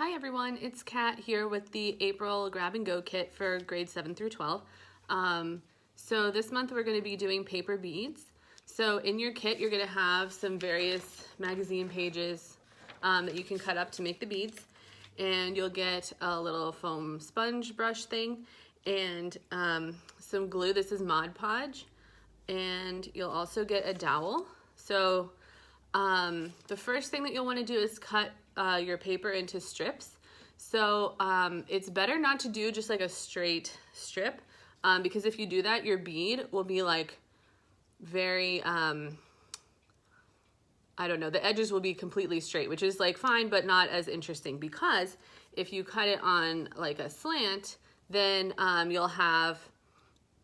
Hi everyone, it's Kat here with the April Grab and Go kit for grades 7 through 12. So this month we're going to be doing paper beads. So in your kit you're going to have some various magazine pages that you can cut up to make the beads. And you'll get a little foam sponge brush thing and some glue. This is Mod Podge. And you'll also get a dowel. So the first thing that you'll want to do is cut your paper into strips. So it's better not to do just like a straight strip because if you do that, your bead will be like very, I don't know, the edges will be completely straight, which is like fine, but not as interesting, because if you cut it on like a slant, then you'll have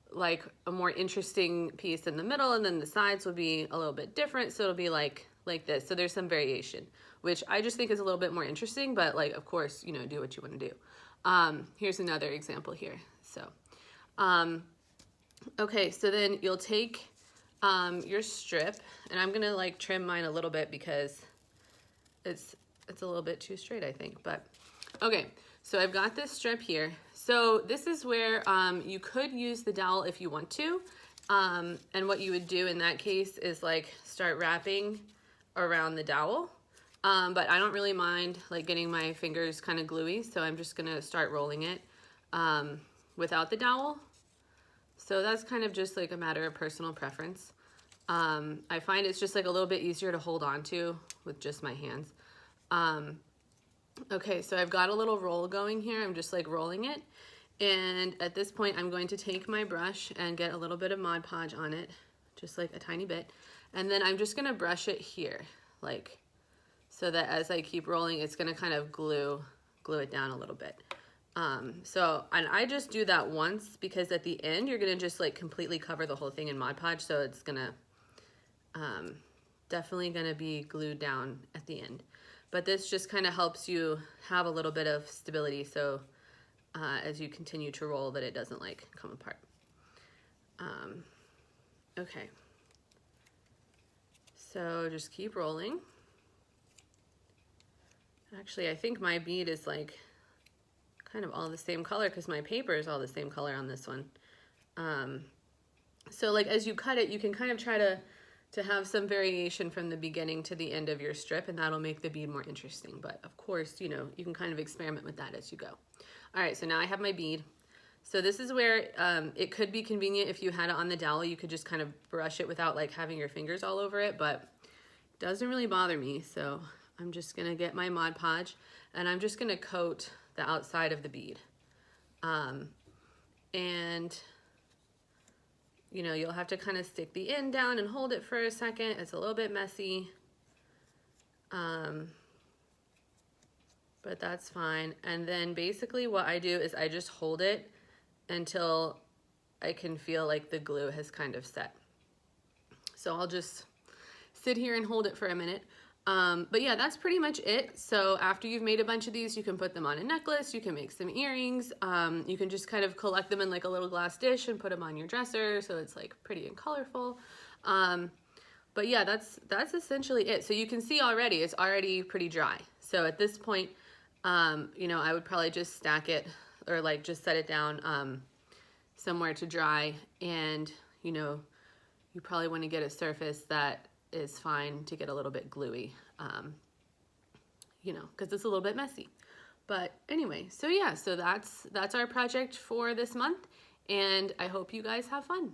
like a more interesting piece in the middle, and then the sides will be a little bit different, so it'll be like this. So there's some variation, which I just think is a little bit more interesting, but like, of course, you know, do what you want to do. Here's another example here. So okay, so then you'll take your strip, and I'm gonna like trim mine a little bit because it's a little bit too straight, I think, but okay. So I've got this strip here. So this is where you could use the dowel if you want to. And what you would do in that case is like start wrapping around the dowel. But I don't really mind like getting my fingers kind of gluey. So I'm just gonna start rolling it without the dowel. So that's kind of just like a matter of personal preference. I find it's just like a little bit easier to hold on to with just my hands. Okay, so I've got a little roll going here. I'm just like rolling it. And at this point, I'm going to take my brush and get a little bit of Mod Podge on it, just like a tiny bit. And then I'm just gonna brush it here, like, so that as I keep rolling, it's gonna kind of glue it down a little bit. And I just do that once because at the end, you're gonna just like completely cover the whole thing in Mod Podge. So it's gonna, definitely gonna be glued down at the end. But this just kind of helps you have a little bit of stability, so as you continue to roll, that it doesn't like come apart. Okay, so just keep rolling. Actually, I think my bead is like kind of all the same color because my paper is all the same color on this one. So like as you cut it, you can kind of try to have some variation from the beginning to the end of your strip, and that'll make the bead more interesting. But of course, you know, you can kind of experiment with that as you go. All right, so now I have my bead. So this is where it could be convenient if you had it on the dowel. You could just kind of brush it without like having your fingers all over it, but it doesn't really bother me. So I'm just gonna get my Mod Podge, and I'm just gonna coat the outside of the bead. And you know, you'll have to kind of stick the end down and hold it for a second. It's a little bit messy, but that's fine. And then basically what I do is I just hold it until I can feel like the glue has kind of set. So I'll just sit here and hold it for a minute. But yeah, that's pretty much it. So after you've made a bunch of these, you can put them on a necklace, you can make some earrings, you can just kind of collect them in like a little glass dish and put them on your dresser so it's like pretty and colorful. But yeah, that's essentially it. So you can see already, it's already pretty dry. So at this point, you know, I would probably just stack it or like just set it down somewhere to dry. And, you know, you probably want to get a surface that is fine to get a little bit gluey, you know, because it's a little bit messy. But anyway, so yeah, so that's our project for this month, and I hope you guys have fun.